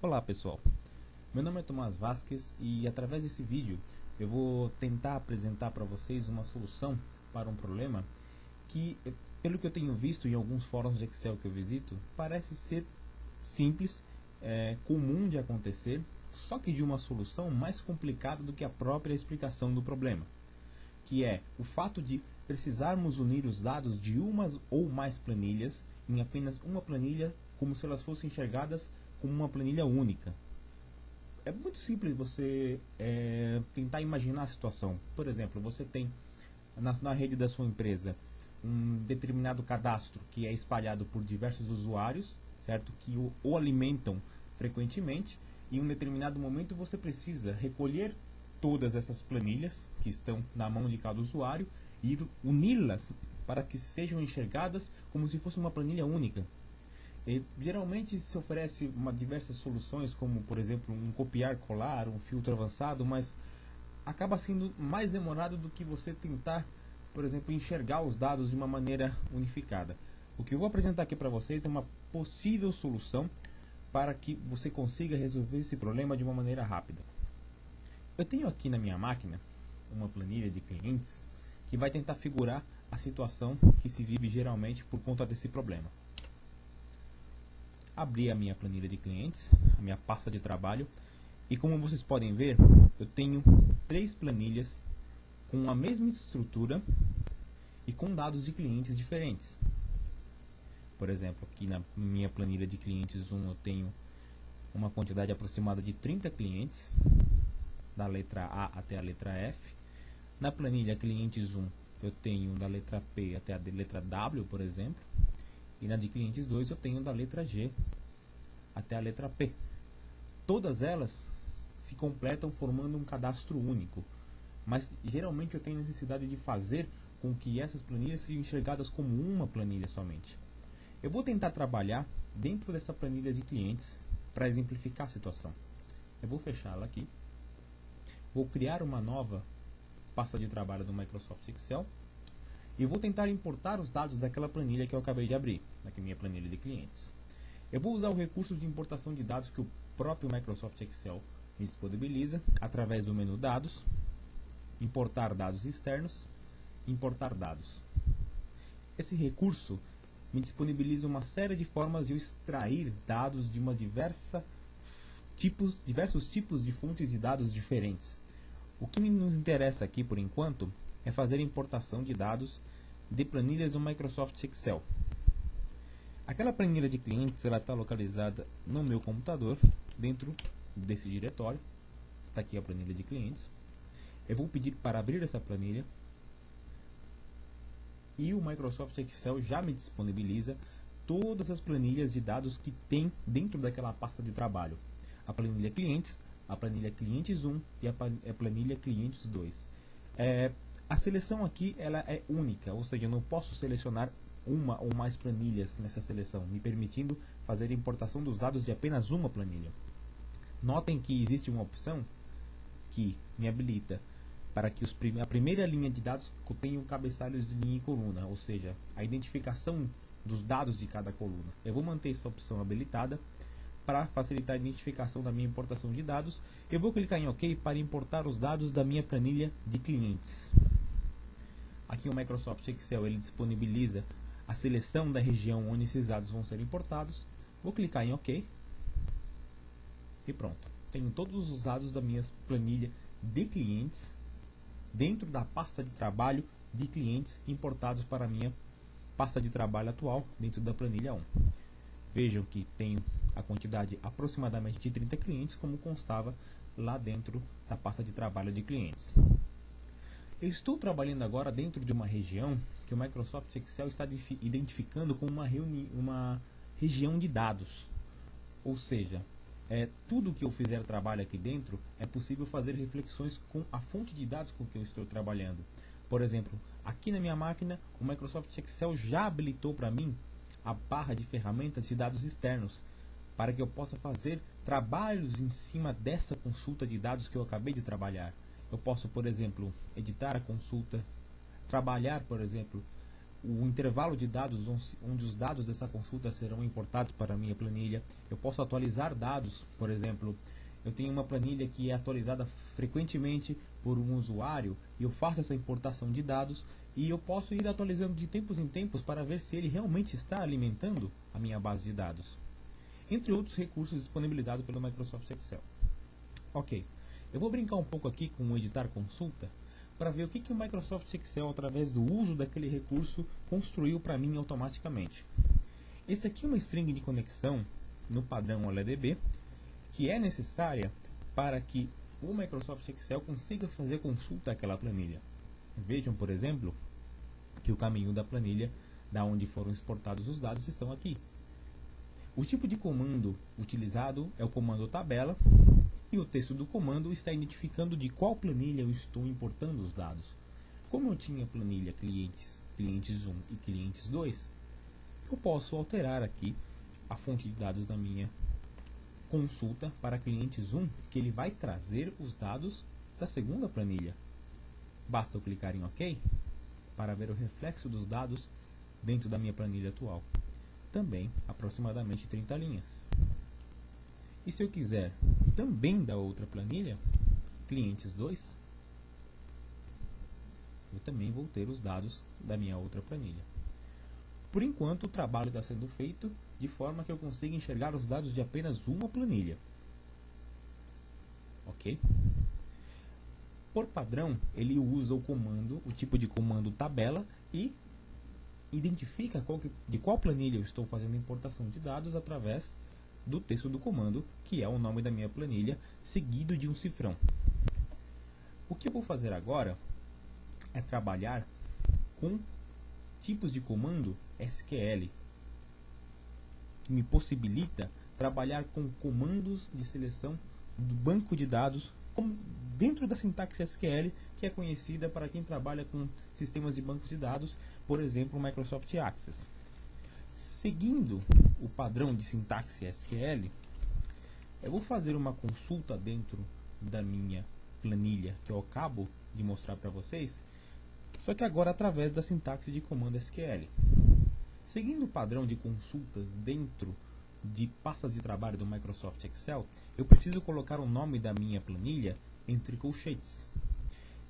Olá pessoal, meu nome é Tomás Vasquez e através desse vídeo eu vou tentar apresentar para vocês uma solução para um problema que, pelo que eu tenho visto em alguns fóruns de Excel que eu visito, parece ser simples, comum de acontecer, só que de uma solução mais complicada do que a própria explicação do problema, que é o fato de precisarmos unir os dados de umas ou mais planilhas em apenas uma planilha, como se elas fossem enxergadas como uma planilha única. É muito simples você tentar imaginar a situação. Por exemplo, você tem na rede da sua empresa um determinado cadastro que é espalhado por diversos usuários, certo? Que o alimentam frequentemente, e em um determinado momento você precisa recolher todas essas planilhas que estão na mão de cada usuário e uni-las para que sejam enxergadas como se fosse uma planilha única. E, geralmente se oferece diversas soluções, como por exemplo um copiar-colar, um filtro avançado, mas acaba sendo mais demorado do que você tentar, por exemplo, enxergar os dados de uma maneira unificada. O que eu vou apresentar aqui para vocês é uma possível solução para que você consiga resolver esse problema de uma maneira rápida. Eu tenho aqui na minha máquina uma planilha de clientes que vai tentar figurar a situação que se vive geralmente por conta desse problema. Abri a minha planilha de clientes, a minha pasta de trabalho, e como vocês podem ver, eu tenho 3 planilhas com a mesma estrutura e com dados de clientes diferentes. Por exemplo, aqui na minha planilha de clientes 1 eu tenho uma quantidade aproximada de 30 clientes, da letra A até a letra F. Na planilha clientes 1 eu tenho da letra P até a letra W, por exemplo. E na de clientes 2 eu tenho da letra G até a letra P. Todas elas se completam formando um cadastro único. Mas geralmente eu tenho necessidade de fazer com que essas planilhas sejam enxergadas como uma planilha somente. Eu vou tentar trabalhar dentro dessa planilha de clientes para exemplificar a situação. Eu vou fechá-la aqui. Vou criar uma nova pasta de trabalho do Microsoft Excel. E vou tentar importar os dados daquela planilha que eu acabei de abrir, na minha planilha de clientes. Eu vou usar o recurso de importação de dados que o próprio Microsoft Excel me disponibiliza, através do menu Dados, Importar dados externos, Importar dados. Esse recurso me disponibiliza uma série de formas de eu extrair dados de diversos tipos de fontes de dados diferentes. O que nos interessa aqui, por enquanto, é fazer a importação de dados de planilhas do Microsoft Excel. Aquela planilha de clientes ela está localizada no meu computador, dentro desse diretório. Está aqui a planilha de clientes. Eu vou pedir para abrir essa planilha. E o Microsoft Excel já me disponibiliza todas as planilhas de dados que tem dentro daquela pasta de trabalho. A planilha clientes, a planilha clientes 1 e a planilha clientes 2. A seleção aqui ela é única, ou seja, eu não posso selecionar uma ou mais planilhas nessa seleção, me permitindo fazer a importação dos dados de apenas uma planilha. Notem que existe uma opção que me habilita para que a primeira linha de dados contenha cabeçalhos de linha e coluna, ou seja, a identificação dos dados de cada coluna. Eu vou manter essa opção habilitada para facilitar a identificação da minha importação de dados. Eu vou clicar em OK para importar os dados da minha planilha de clientes. Aqui o Microsoft Excel ele disponibiliza a seleção da região onde esses dados vão ser importados. Vou clicar em OK e pronto. Tenho todos os dados da minha planilha de clientes dentro da pasta de trabalho de clientes importados para a minha pasta de trabalho atual dentro da planilha 1. Vejam que tenho a quantidade aproximadamente de 30 clientes, como constava lá dentro da pasta de trabalho de clientes. Eu estou trabalhando agora dentro de uma região que o Microsoft Excel está identificando como uma região de dados. Ou seja, tudo que eu fizer trabalho aqui dentro é possível fazer reflexões com a fonte de dados com que eu estou trabalhando. Por exemplo, aqui na minha máquina, o Microsoft Excel já habilitou para mim a barra de ferramentas de dados externos, para que eu possa fazer trabalhos em cima dessa consulta de dados que eu acabei de trabalhar. Eu posso, por exemplo, editar a consulta, trabalhar, por exemplo, o intervalo de dados onde os dados dessa consulta serão importados para a minha planilha. Eu posso atualizar dados, por exemplo, eu tenho uma planilha que é atualizada frequentemente por um usuário e eu faço essa importação de dados e eu posso ir atualizando de tempos em tempos para ver se ele realmente está alimentando a minha base de dados. Entre outros recursos disponibilizados pelo Microsoft Excel. Ok, eu vou brincar um pouco aqui com o editar consulta para ver o que o Microsoft Excel, através do uso daquele recurso, construiu para mim automaticamente. Esse aqui é uma string de conexão no padrão OLEDB, que é necessária para que o Microsoft Excel consiga fazer consulta àquela planilha. Vejam, por exemplo, que o caminho da planilha, da onde foram exportados os dados, estão aqui. O tipo de comando utilizado é o comando tabela, e o texto do comando está identificando de qual planilha eu estou importando os dados. Como eu tinha planilha clientes 1 e clientes 2, eu posso alterar aqui a fonte de dados da minha consulta para clientes 1, que ele vai trazer os dados da segunda planilha. Basta eu clicar em OK para ver o reflexo dos dados dentro da minha planilha atual. Também aproximadamente 30 linhas. E se eu quiser também da outra planilha, clientes 2, eu também vou ter os dados da minha outra planilha. Por enquanto, o trabalho está sendo feito de forma que eu consiga enxergar os dados de apenas uma planilha. Ok? Por padrão, ele usa o tipo de comando tabela e identifica de qual planilha eu estou fazendo a importação de dados através do texto do comando, que é o nome da minha planilha, seguido de um cifrão. O que eu vou fazer agora é trabalhar com tipos de comando SQL, que me possibilita trabalhar com comandos de seleção do banco de dados dentro da sintaxe SQL, que é conhecida para quem trabalha com sistemas de bancos de dados, por exemplo, o Microsoft Access. Seguindo o padrão de sintaxe SQL, eu vou fazer uma consulta dentro da minha planilha, que eu acabo de mostrar para vocês, só que agora através da sintaxe de comando SQL. Seguindo o padrão de consultas dentro de pastas de trabalho do Microsoft Excel, eu preciso colocar o nome da minha planilha entre colchetes.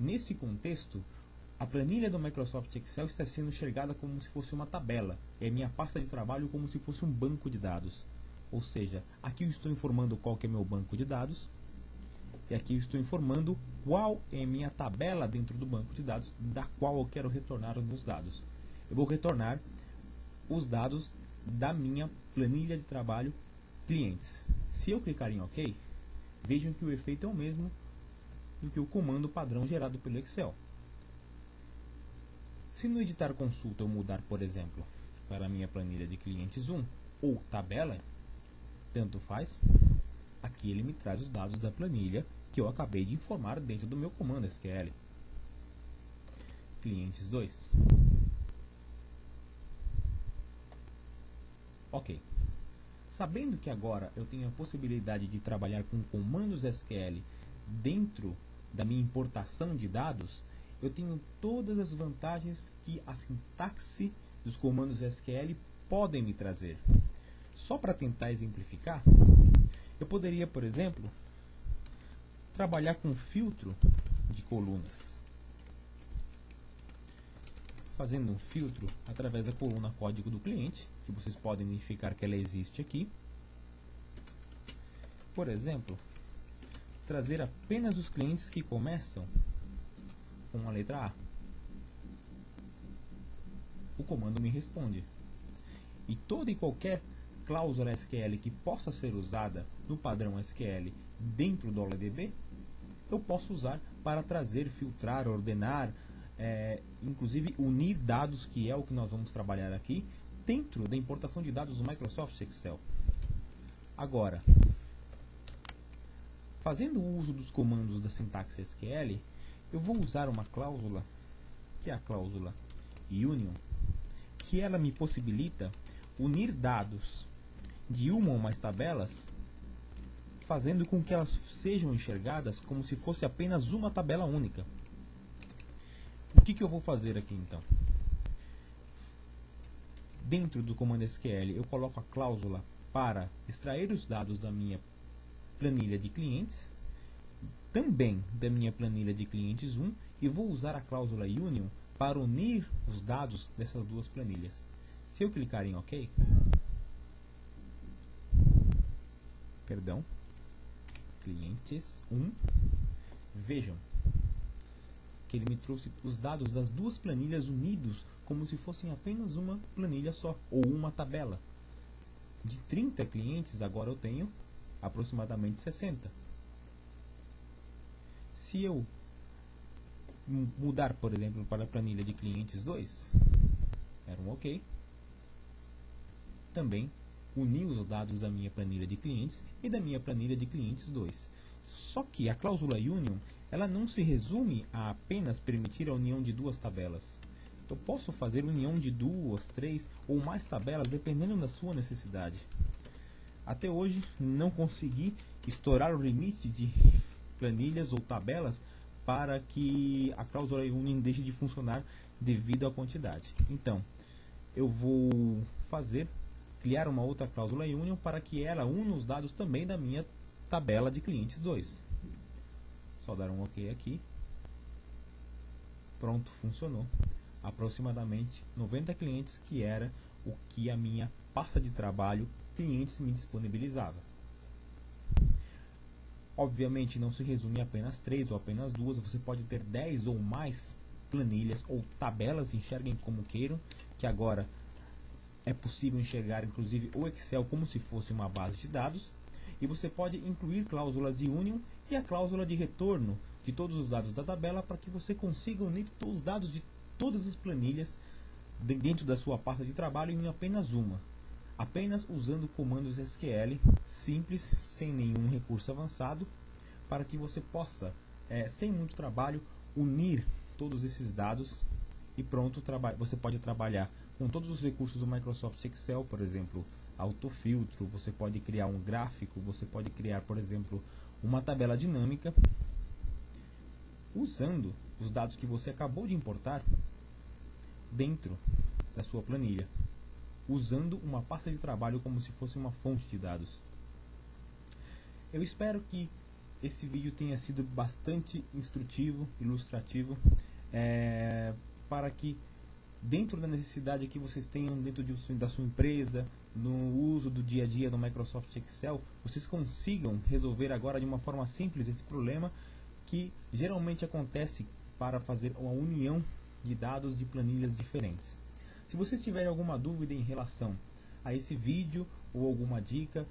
Nesse contexto, a planilha do Microsoft Excel está sendo enxergada como se fosse uma tabela, e a minha pasta de trabalho como se fosse um banco de dados. Ou seja, aqui eu estou informando qual que é meu banco de dados, e aqui eu estou informando qual é a minha tabela dentro do banco de dados, da qual eu quero retornar os meus dados. Eu vou retornar os dados da minha planilha de trabalho clientes. Se eu clicar em OK, vejam que o efeito é o mesmo do que o comando padrão gerado pelo Excel. Se no editar consulta eu mudar, por exemplo, para a minha planilha de clientes 1 ou tabela, tanto faz, aqui ele me traz os dados da planilha que eu acabei de informar dentro do meu comando SQL. Clientes 2. Ok. Sabendo que agora eu tenho a possibilidade de trabalhar com comandos SQL dentro da minha importação de dados, eu tenho todas as vantagens que a sintaxe dos comandos SQL podem me trazer. Só para tentar exemplificar, eu poderia, por exemplo, trabalhar com filtro de colunas. Fazendo um filtro através da coluna código do cliente, que vocês podem identificar que ela existe aqui. Por exemplo, trazer apenas os clientes que começam com a letra A. O comando me responde. E toda e qualquer cláusula SQL que possa ser usada no padrão SQL dentro do OLEDB, eu posso usar para trazer, filtrar, ordenar, inclusive unir dados, que é o que nós vamos trabalhar aqui, dentro da importação de dados do Microsoft Excel. Agora, fazendo uso dos comandos da sintaxe SQL, eu vou usar uma cláusula, que é a cláusula union, que ela me possibilita unir dados de uma ou mais tabelas, fazendo com que elas sejam enxergadas como se fosse apenas uma tabela única. O que eu vou fazer aqui então? dentro do comando SQL eu coloco a cláusula para extrair os dados da minha planilha de clientes, também da minha planilha de clientes 1, e vou usar a cláusula union para unir os dados dessas duas planilhas. Se eu clicar em OK, perdão, clientes 1, vejam que ele me trouxe os dados das duas planilhas unidos como se fossem apenas uma planilha só, ou uma tabela. De 30 clientes, agora eu tenho aproximadamente 60. Se eu mudar, por exemplo, para a planilha de clientes 2, era um OK. Também uni os dados da minha planilha de clientes e da minha planilha de clientes 2. Só que a cláusula union, ela não se resume a apenas permitir a união de duas tabelas. Eu posso fazer união de 2, 3 ou mais tabelas dependendo da sua necessidade. Até hoje não consegui estourar o limite de planilhas ou tabelas para que a cláusula union deixe de funcionar devido à quantidade. Então, eu vou criar uma outra cláusula union para que ela una os dados também da minha tabela de clientes 2. Só dar um OK aqui. Pronto, funcionou. Aproximadamente 90 clientes, que era o que a minha pasta de trabalho clientes me disponibilizava. Obviamente não se resume a apenas 3 ou apenas 2, você pode ter 10 ou mais planilhas ou tabelas, enxerguem como queiram, que agora é possível enxergar inclusive o Excel como se fosse uma base de dados, e você pode incluir cláusulas de union e a cláusula de retorno de todos os dados da tabela para que você consiga unir todos os dados de todas as planilhas dentro da sua pasta de trabalho em apenas uma, apenas usando comandos SQL simples, sem nenhum recurso avançado, para que você possa, sem muito trabalho, unir todos esses dados e pronto, você pode trabalhar com todos os recursos do Microsoft Excel, por exemplo, autofiltro, você pode criar um gráfico, você pode criar, por exemplo, uma tabela dinâmica, usando os dados que você acabou de importar dentro da sua planilha, usando uma pasta de trabalho como se fosse uma fonte de dados. Eu espero que esse vídeo tenha sido bastante instrutivo, ilustrativo, para que dentro da necessidade que vocês tenham dentro da sua empresa, no uso do dia a dia do Microsoft Excel, vocês consigam resolver agora de uma forma simples esse problema que geralmente acontece para fazer uma união de dados de planilhas diferentes. Se vocês tiverem alguma dúvida em relação a esse vídeo ou alguma dica,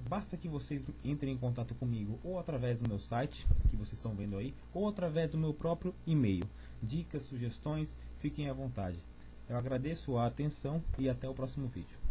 basta que vocês entrem em contato comigo ou através do meu site, que vocês estão vendo aí, ou através do meu próprio e-mail. Dicas, sugestões, fiquem à vontade. Eu agradeço a atenção e até o próximo vídeo.